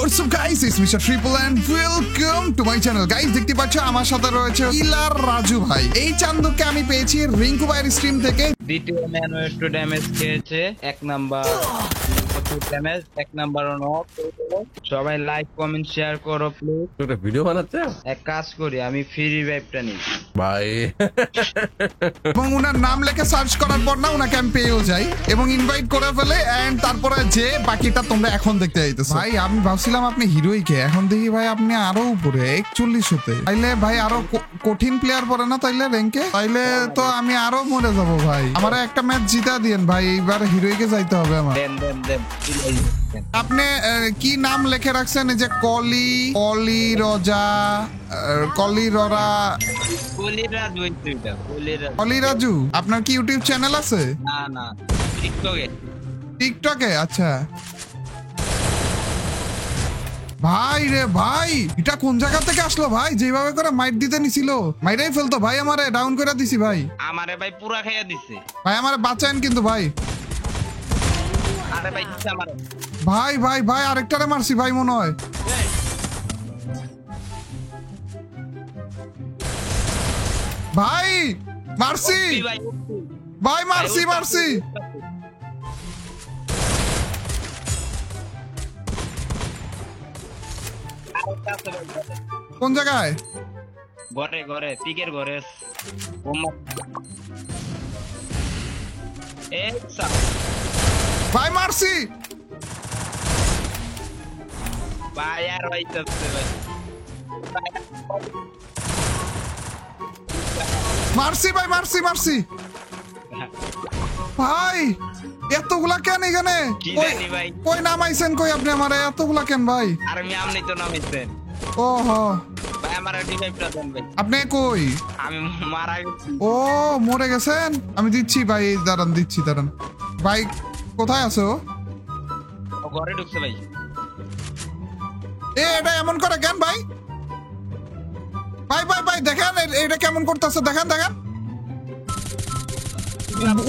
What's up guys, it's Mr. Triple and welcome to my channel. Guys, দেখতে পাচ্ছ আমার সাথে রয়েছে কিলার রাজু ভাই। এই চান্দকে আমি পেয়েছি রিঙ্কু ভাইয়ের স্ট্রিম থেকে। দ্বিতীয় ম্যান একটু ড্যামেজ খেয়েছে, এক নাম্বার ড্যামেজ, এক নাম্বার নক। সবাই লাইক কমেন্ট শেয়ার করো প্লিজ। একটা ভিডিও বানাচ্ছে, এক কাজ করি, আমি ফ্রি রিভাইভটা নিই ভাই। এবং উনার নাম লেখে সার্চ করার পর না উনাকে আমি পেয়েও যাই এবং ইনভাইট করে ফেলে, এন্ড তারপরে যে বাকিটা তোমরা এখন দেখতে যাইতেছো। ভাই আমি ভাবছিলাম আপনি হিরোইকে, এখন দেখি ভাই আপনি আরো উপরে 41 হতে। তাইলে ভাই আরো কঠিন প্লেয়ার পড়ে না তাইলে র্যাঙ্কে, তাইলে তো আমি আরো মরে যাবো ভাই। আমার একটা ম্যাচ জিতা দিয়েন ভাই, এইবার হিরোইকে যাইতে হবে আমার। আপনি কি নাম লিখে রাখছেন? এই যে কলি রাজু। আপনার কি ইউটিউব চ্যানেল আছে? না টিকটকে। আচ্ছা ভাই রে ভাই, এটা কোন জায়গা থেকে আসলো ভাই? যেভাবে করে মাইট দিতে নিছিল, মাইরাই ফেলতো ভাই। আমারে ডাউন করে দিছি ভাই। আমারে ভাই পুরা খাইয়া দিছে ভাই, আমারে বাঁচায়েন কিন্তু ভাই। আরে ভাই আমারে ভাই ভাই ভাই আরেকটারে মারছি ভাই মনে হয়। ভাই মারছি ভাই, মারছি কোন জায়গায়? ঘরে পিকের ঘরে। ভাই মারছি ভাই, আর হইতাছে ভাই। মারছি ভাই, মারছি ভাই। এতগুলা কেন এখানে? কি জানি ভাই, কই নামাইছেন কই আপনি আমারে? এতগুলা কেন ভাই? আর আমি আমনি তো নামাইছেন। ওহো ভাই আমার রিভাইভটা দেন ভাই। আপনি কই? আমি মারা গেছি। ও মরে গেছেন? আমি দিচ্ছি ভাই, দাঁড়ান দিচ্ছি, দাঁড়ান ভাই। কোথায় আছো? ও ঘরে ঢুকছে ভাই। এটা এমন করে কেন ভাই? ভাই ভাই ভাই দেখেন এটা কেমন করতেছে, দেখেন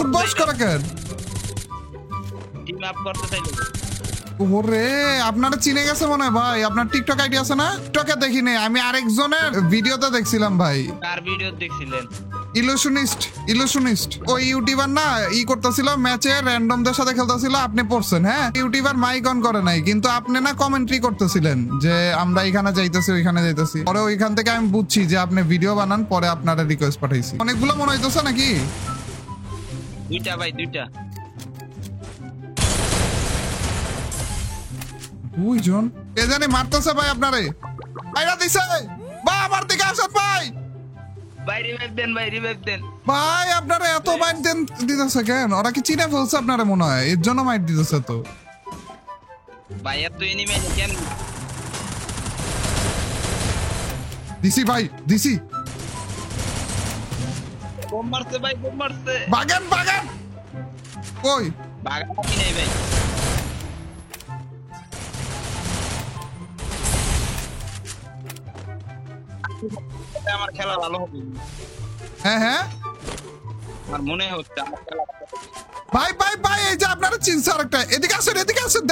উঠবস করে কেন? টিম আপ করতে চাইলো। ওরে আপনারা চিনে গেছে মনে হয় ভাই। আপনার টিকটক আইডি আছে না? টিকটকে দেখিনি আমি, আরেকজনের ভিডিওতে দেখছিলাম ভাই। কার ভিডিও দেখছিলেন? ইলুশনিস্ট ওই ইউটিউবার না, করতেছিল ম্যাচে র্যান্ডমদের সাথে খেলতেছিল। আপনি পড়ছেন? হ্যাঁ, ইউটিউবার মাইক অন করে নাই, কিন্তু আপনি না কমেন্ট্রি করতেছিলেন যে আমরা এখানে যাইতেছি ওইখানে যাইতেছি। পরে ওইখান থেকে আমি বুঝছি যে আপনি ভিডিও বানান, পরে আপনারা রিকোয়েস্ট পাঠাইছি। অনেকগুলো মনে হইতেছে নাকি? দুইটা ভাই, দুইটা। দুইজন কে জানি মারতেছে ভাই আপনারে। আইরা দিছে বা আমার দিকে আসেন ভাই। ভাই রিভাইভ দেন ভাই আপনারা এত মাইট দেন দিতেছে কেন? ওরা কি চিনে ফেলছে আপনারা মনে হয়, এর জন্য মাইট দিতেছে তো। ভাই এত এনিমি কেন? দিছি ভাই, দিছি। বোম মারছে ভাই, বোম মারছে। বাগান কই? বাগান কি নাই ভাই? আমার খেলা ভালো হবে। হ্যাঁ আমার মনে হচ্ছে আমার খেলা ভাই ভাই ভাই, এই যে আপনারা চিনছে আরেকটা। এদিকে আসেন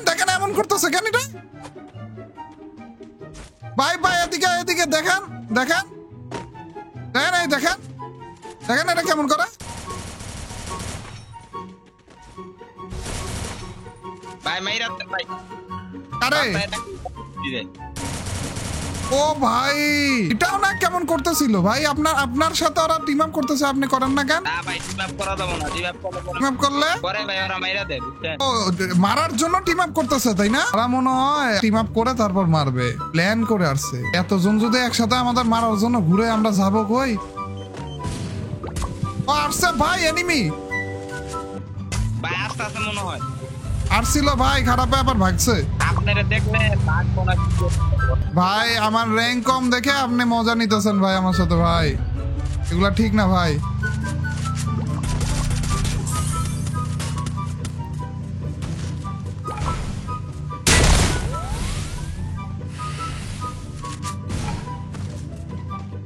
দেখেন এমন করতেছে কেন এটা? ভাই ভাই এদিকে দেখেন এই দেখেন এটা কেমন করে? ভাই মাইরাতে ভাই। আরে ও ভাই, এটাও না কেমন করতেছিল ভাই। আপনার সাথে ওরা টিম আপ করতেছে, আপনি করেন না কেন? না ভাই, টিম আপ করা যাবে না। টিম আপ করলে পরে ভাই ওরা মাইরা দেয়, বুঝছেন? ও মারার জন্য টিম আপ করতেছে তাই না? ওরা মনে হয় টিম আপ করে তারপর মারবে, প্ল্যান করে আসছে। এতজন যদি একসাথে আমাদের মারার জন্য ঘুরে আমরা যাবো কই? ও আসছে ভাই, এনিমি ভাই আস্তে মনে হয় আসছিল ভাই, খারাপে আবার ভাগছে। আপনারা দেখলে ভাগবো না। ভাই আমার র্যাঙ্ক কম দেখে আপনি মজা নিতেছেন ভাই আমার সাথে ভাই, এগুলা ঠিক না ভাই।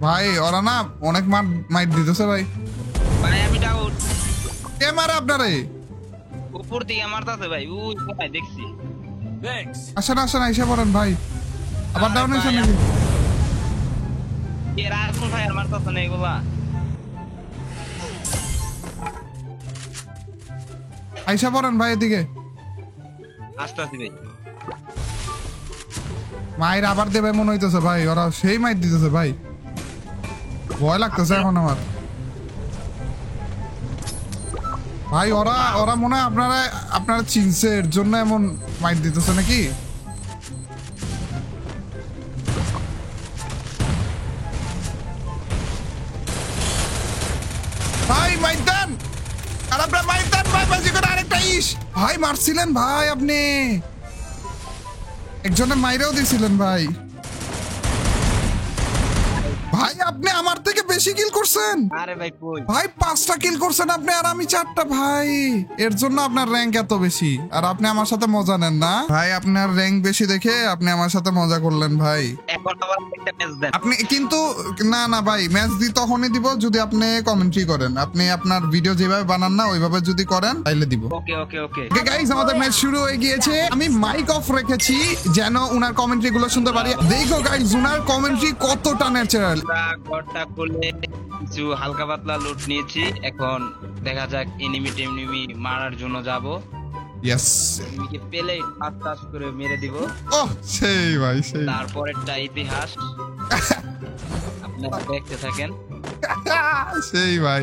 ভাই ওরা না অনেক মাইট দিতেছে ভাই। ভাই আমি ডাউট। কে মারে আপনারে? উপর দিকে মারতাছে ভাই, ওই কোথায় দেখছি। আসেন আসেন আইসা পড়েন ভাই। আবার ডাউন হয়েছেন নাকি? এর আর কোন ভাই আর মারতাছ না এগুলা। আইসা পড়েন ভাই এদিকে। আস্তে আস্তে ভাই। মায়ের আবার দেবে মনে হইতেছে ভাই, ওরা সেই মাইর দিতেছে ভাই, ভয় লাগতেছে এখন আমার ভাই। ওরা ওরা মনে হয় আপনারা চিনছে, এর জন্য এমন মাইর দিতেছে নাকি? ভাই মাইর দেন, আর আপনার মাইর দেন ভাই, বাজি করে আরেকটা ইস ভাই মারছিলেন ভাই, আপনি একজনের মাইরেও দিছিলেন ভাই। ভাই আপনি আমার থেকে বেশি কিল করছেন। আরে ভাই কই ভাই 5টা কিল করছেন আপনি, আর আমি 4টা ভাই। এর জন্য আপনার র্যাঙ্ক এত বেশি, আর আপনি আমার সাথে মজা নেন না ভাই। আপনার র্যাঙ্ক বেশি দেখে আপনি আমার সাথে মজা করলেন ভাই। এখন আবার একটা ম্যাচ দেন আপনি কিন্তু না না ভাই, ম্যাচ দি তখনই দিব যদি আপনি কমেন্ট্রি করেন। আপনি আপনার ভিডিও যেভাবে বানান না ওইভাবে যদি করেন তাইলে দিব। ওকে ওকে ওকে ওকে গাইস, আমাদের ম্যাচ শুরু হয়ে গিয়েছে। আমি মাইক অফ রেখেছি যেন উনার কমেন্ট্রি গুলো শুনতে পারি। দেখো গাইস, উনার কমেন্ট্রি কতটা ন্যাচারাল। ঘরটা খুলে কিছু হালকা পাতলা লুট নিয়েছি, এখন দেখা যাক এনিমি টেনিমি মারার জন্য যাব। ইয়েস, এনিমিকে পেলে টাচ করে মেরে দিব। ওহ সেই ভাই সেই। তারপরেরটা ইতিহাস আপনারা দেখতে থাকেন। সেই ভাই,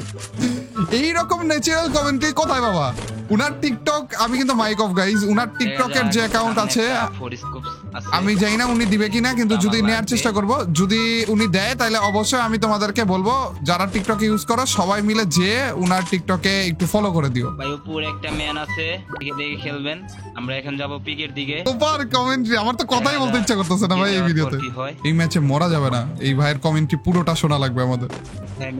এইরকম ন্যাচারাল কমেন্ট্রি কোথায় বাবা? উনার টিকটক, আমি কিন্তু মাইক অফ গাইস, উনার টিকটকের যে অ্যাকাউন্ট আছে আমি জানি না উনি দিবে কিনা, কিন্তু যদি নেওয়ার চেষ্টা করব। যদি উনি দেয় তাহলে অবশ্যই আমি তোমাদেরকে বলবো, যারা টিকটক ইউজ করো সবাই মিলে যে উনার টিকটকে একটু ফলো করে দিও ভাই। উপর একটা ম্যান আছে, দিকে দিকে খেলবেন। আমরা এখন যাব পিকের দিকে। সুপার কমেন্ট্রি, আমার তো কথাই বলতে ইচ্ছা করতেছে না ভাই এই ভিডিওতে। এই ম্যাচে মরা যাবে না, এই ভাইয়ের কমেন্ট্রি পুরোটা শোনা লাগবে আমাদের। হ্যাঁ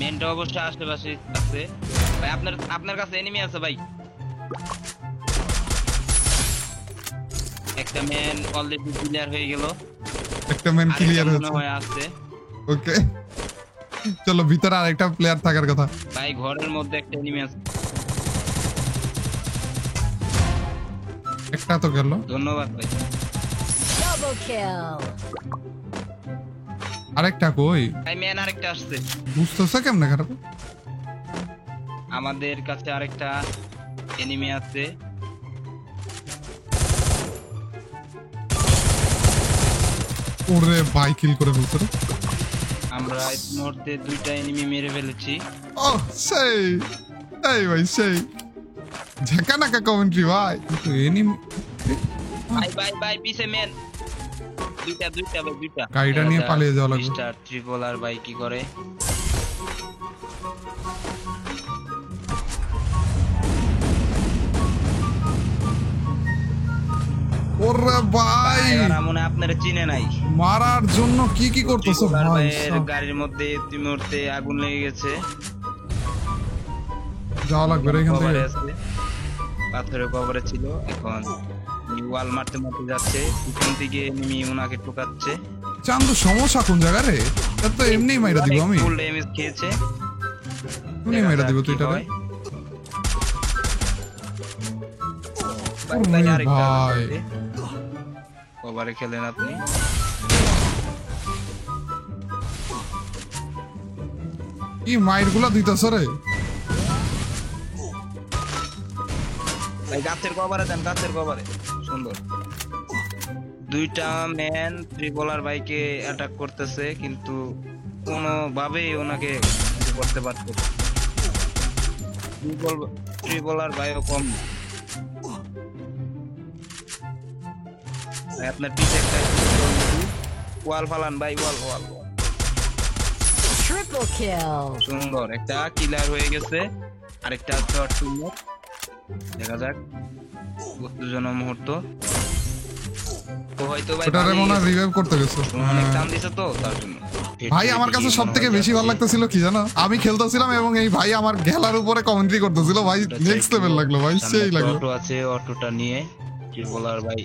মেনটা অবশ্যই আশেপাশে আছে ভাই। আপনার কাছে এনিমি আছে ভাই। একটা ম্যান অলরেডি ক্লিয়ার হয়ে গেল। একটা ম্যান ক্লিয়ার হয়ে আছে। ওকে চলো, ভিতরে আরেকটা প্লেয়ার থাকার কথা ভাই। ঘরের মধ্যে একটা এনিমি আছে। একটা তো গেল, ধন্যবাদ ভাই। Double kill. আরেকটা কই ভাই? ম্যান আরেকটা আসছে। বুঝতেছে কেমনে খারাপ? আমাদের কাছে আরেকটা এনিমি আছে। ওরে ভাই কিল করে ফেলছে রে। আমরা এই মুহূর্তে 2টা এনিমি মেরে ফেলেছি। ও সেই, এই ভাই সেই ঝাঁকা নাকা কমেন্ট্রি ভাই। কিন্তু এনিমি ভাই পিছে ম্যান। দুইটা ভাই, দুইটা। গাড়িটা নিয়ে পালিয়ে যাওয়া লাগবে। স্টার ট্রিপল আর ভাই কি করে? ওরে ভাই, এরা মনে হয় আপনারা চিনে নাই। মারার জন্য কি কি করতেছো ট্রিপল আর ভাই? ভাইয়ের গাড়ির মধ্যে এই মুহূর্তে আগুন লেগে গেছে। যাওয়া লাগবে রে এখান কভারে থেকে। আছে, পাথরের কভারে ছিল। এখন ওয়াল মারতে যাচ্ছে, পিছন থেকে এনিমি ওনাকে টোকাচ্ছে। চান্দু সমস্যা কোন জায়গা রে? তার তো এমনিই মাইরা দিব আমি। ফুল ড্যামেজ খেয়েছে। এমনি মাইরা দিব তুই এটারে। ভাই আরেকটা ভাই কভারে খেলেন আপনি। কি মাইর গুলা দিতেছ রে? ভাই গাছের কভারে দেন, গাছের কভারে। সুন্দর। 2টা ম্যান ট্রিপলার বাইকে অ্যাটাক করতেছে, কিন্তু কোনোভাবেই ওনাকে কিছু করতে পারছে না। ট্রিপলার বাইও কম। ভাই আপনার পিছে একটা ওয়াল ফালান ভাই, ওয়াল। Triple kill. সুন্দর, একটা কিলার হয়ে গেছে। আরেকটা শর্ট সুন্দর। দেখা যাক উত্তেজনা মুহূর্ত। তো হয়তো ভাই ওটারে মনে হয় রিভাইভ করতে গেছে। অনেক টান দিছে তো তার জন্য। ভাই আমার কাছে সব থেকে বেশি ভালো লাগতেছিল কি জানো? আমি খেলতেছিলাম এবং এই ভাই আমার গেলার উপরে কমেন্ট্রি করতেছিল ভাই, নেক্সট লেভেল লাগলো ভাই, সেই লাগলো। অটো আছে, অটোটা নিয়ে কি বলার ভাই।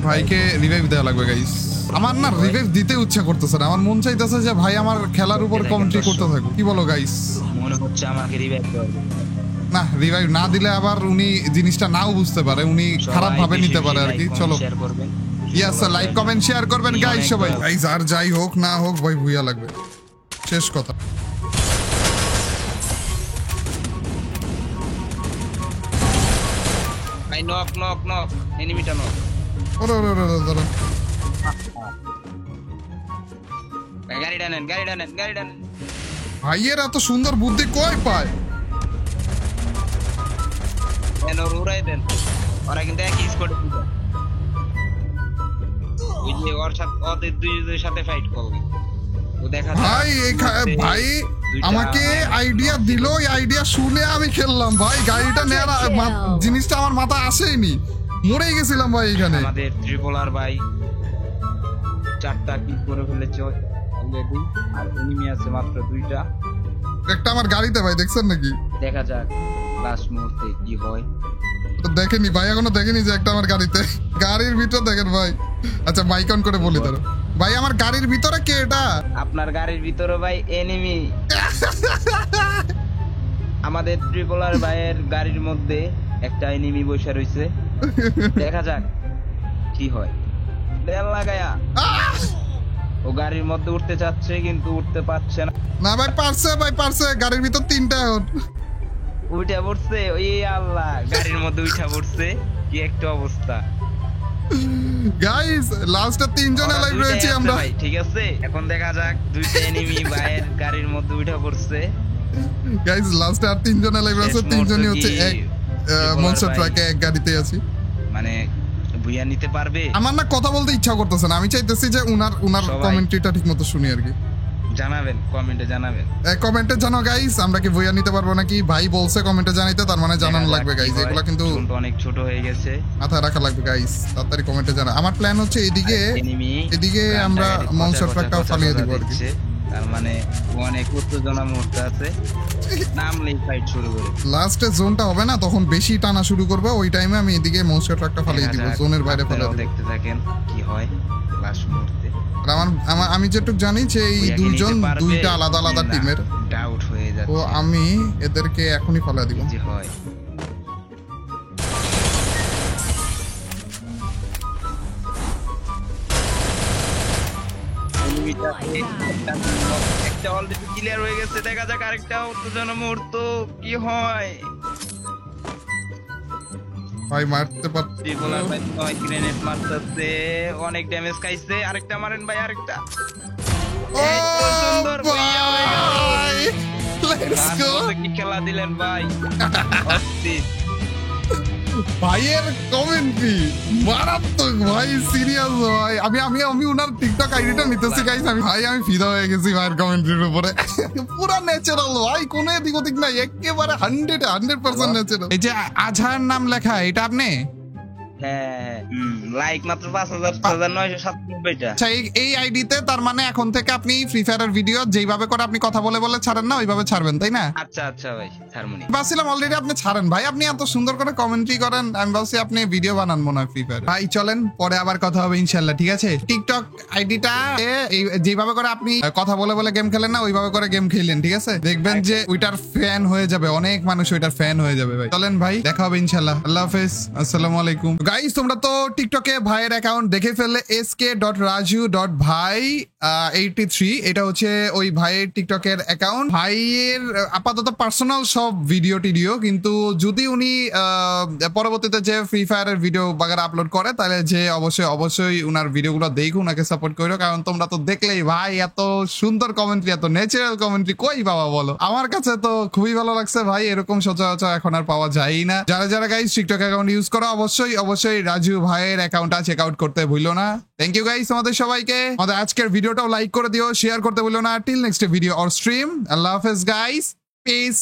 ভাইকে রিভাইভ দেওয়া লাগবে গাইস। আমার না রিভাইভ দিতে ইচ্ছা করতেছে না, আমার মন চাইতেছে যে ভাই আমার খেলার উপর কমেন্ট্রি করতে থাকুক। কি বলো গাইস? মনে হচ্ছে আমাকে রিভাইভ করবে। না রিভাইভ না দিলে আবার উনি জিনিসটা নাও বুঝতে পারে, উনি খারাপ ভাবে নিতে পারে আর কি। চলো শেয়ার করবেন, ইয়েস লাইক কমেন্ট শেয়ার করবেন গাইস সবাই। গাইস আর যাই হোক না হোক ভাই ভুইয়া লাগবে, শেষ কথা। ভাই নক নক নক, এনিমিটা নক। ওরে ওরে ওরে ওরে গাড়িটা নেন, গাড়িটা নেন, গাড়িটা নেন। ভাইয়ের এত সুন্দর বুদ্ধি কই পায়? দেন ওর উড়াই দেন, ওরা কিন্তু একই স্কোয়াডে ছিল। ওই যে ওর সাথে ওদের দুইজনের সাথে ফাইট করবে ও, দেখা যাক। ভাই ভাই আমাকে আইডিয়া দিল, এই আইডিয়া শুনে আমি খেললাম ভাই। গাড়িটা নেওয়ার জিনিসটা আমার মাথায় আসেইনি, মরেই গেছিলাম ভাই এখানে। আমাদের ত্রিপোলার ভাই 4টা কিল করে ফেলেছে অলরেডি, আর এনিমি আছে মাত্র 2টা। একটা আমার গাড়িতে ভাই, দেখছেন নাকি? দেখা যাক লাস্ট মুহূর্তে কি হয়। তো দেখেনি ভাই, এখনো দেখেনি যে একটা আমার গাড়িতে, গাড়ির ভিতর দেখেন ভাই। আচ্ছা মাইক অন করে বলি ধরো ভাই, আমার গাড়ির ভিতরে কে এটা? আপনার গাড়ির ভিতরে ভাই এনিমি। আমাদের ত্রিপোলার ভাইয়ের গাড়ির মধ্যে একটা এনিমি বসে রয়েছে, দেখা যাক কি হয়। দেয়াল লাগায়া ও গাড়ির মধ্যে উঠতে চাচ্ছে কিন্তু উঠতে পারছে না। না ভাই পারছে, ভাই পারছে, গাড়ির ভিতর 3টা এখন। উঠে পড়ছে, ওই আল্লাহ, গাড়ির মধ্যে উঠে পড়ছে, কি একটা অবস্থা। গাইস লাস্টে 3 জন ওরা লাইভ দুইটাই রয়েছি আছে আমরা ভাই, ঠিক আছে। এখন দেখা যাক 2টা এনিমি ভাইয়ের গাড়ির মধ্যে উঠে পড়ছে। গাইস লাস্টে আর 3 জন লাইভ আছে, 3 জনই হচ্ছে এক মনস্টার ট্রাকে এক গাড়িতে আছি। মানে বুইয়া নিতে পারবে? আমার না কথা বলতে ইচ্ছা করতেছে না, আমি চাইতেছি যে উনার সবাই কমেন্ট্রিটা ঠিকমতো শুনি আর কি। জানাবেন, কমেন্টে জানাবেন। কমেন্টে জানো গাইস আমরা কি বইয়া নিতে পারবো নাকি। ভাই বলছে কমেন্টে জানাইতে, তার মানে জানানো লাগবে গাইস। এগুলা কিন্তু অনেক ছোট হয়ে গেছে, মাথায় রাখা লাগবে গাইস। তাড়াতাড়ি কমেন্টে জানা। আমার প্ল্যান হচ্ছে এদিকে আমরা মনস্টার ট্রাকটাও ফালিয়ে দিব আর কি। তার মানে অনেক উত্তেজনা মুহূর্ত আছে, নামলেই ফাইট শুরু করে। লাস্টে জোনটা হবে না, তখন বেশি টানা শুরু করবে, ওই টাইমে আমি এদিকে মনস্টার ট্রাকটা ফালিয়ে দিব, জোনের বাইরে ফালিয়ে দিব। দেখতে থাকেন কি হয় লাস্ট মুহূর্তে। আর আমি যেটুকু জানি যে এই দুইজন 2টা আলাদা আলাদা টিমের, ডাউট হয়ে যাচ্ছে। তো আমি এদেরকে এখনই ফালিয়ে দিব। কি হয় একটা অলরেডি ক্লিয়ার হয়ে গেছে, দেখা যাক আরেকটা উত্তেজনা মুহূর্ত কি হয়। ভাই মারতে পারছি, ত্রিপোলার ভাই 9 গ্রেনেড মারতেছে, অনেক ড্যামেজ খাইছে। আরেকটা মারেন ভাই, আরেকটা। এই তো সুন্দর ভাইয়া হয়ে গেল। Let's go. কি খেলা দিলেন ভাই, অস্থির। ভাইয়ের কমেন্ট্রি মারাত্মক ভাই, সিরিয়াস ভাই। আমি উনার টিকটক আইডিটা নিতেছি গাইস। আমি ফিদা হয়ে গেছি ভাইয়ের কমেন্ট্রির উপরে। পুরা ন্যাচারাল ভাই, কোনো এদিক ওদিক নাই, একেবারে 100% ন্যাচারাল। এই যে আজহার নাম লেখা, এটা আপনি? হ্যাঁ, লাইক মাত্র 5,997টা। আচ্ছা এই আইডিতে তার মানে এখন থেকে আপনি ফ্রি ফায়ারের ভিডিও যেইভাবে করে আপনি কথা বলে বলে ছাড়েন না, ওইভাবে ছাড়বেন তাই না? আচ্ছা আচ্ছা ভাই, হারমোনি ভাবছিলাম অলরেডি আপনি ছাড়েন ভাই, আপনি এত সুন্দর করে কমেন্ট্রি করেন, আমি ভাবছি আপনি ভিডিও বানান মনে হয় ফ্রি ফায়ার। ভাই চলেন পরে আবার কথা হবে ইনশাল্লাহ, ঠিক আছে? টিকটক আইডিটা যেভাবে করে আপনি কথা বলে বলে গেম খেলেন না, ওইভাবে করে গেম খেলেন, ঠিক আছে? দেখবেন যে ওইটার ফ্যান হয়ে যাবে, অনেক মানুষ ওইটার ফ্যান হয়ে যাবে ভাই। চলেন ভাই, দেখা হবে ইনশাল্লাহ। আল্লাহ হাফেজ, আসসালামু আলাইকুম। গাইস তোমরা তো টিকটকে ভাইয়ের অ্যাকাউন্ট দেখে ফেললে, sk.raju.bhai83, এটা হচ্ছে ওই ভাইয়ের টিকটকের অ্যাকাউন্ট। ভাইয়ের আপাতত পার্সোনাল সব ভিডিও টিডিও, কিন্তু যদি উনি পরবর্তীতে যে ফ্রি ফায়ারের ভিডিও বাগার আপলোড করে, তাহলে যে অবশ্যই উনার ভিডিওগুলো দেখো, উনাকে সাপোর্ট করো। কারণ তোমরা তো দেখলেই ভাই এত সুন্দর কমেন্ট্রি, এত ন্যাচারাল কমেন্ট্রি কই পাওয়া বলো? আমার কাছে তো খুবই ভালো লাগছে ভাই, এরকম সচরাচর এখন আর পাওয়া যায় না। যারা গাইস টিকটক অ্যাকাউন্ট ইউজ করো, অবশ্যই রাজু ভাইয়ের অ্যাকাউন্টটা চেক আউট করতে ভুলো না। থ্যাংক ইউ গাইস আমাদের সবাইকে। আমাদের আজকের ভিডিওটাও লাইক করে দিও, শেয়ার করতে ভুলো না। Till next video or stream, আল্লাহ হাফেজ গাইস, পিস।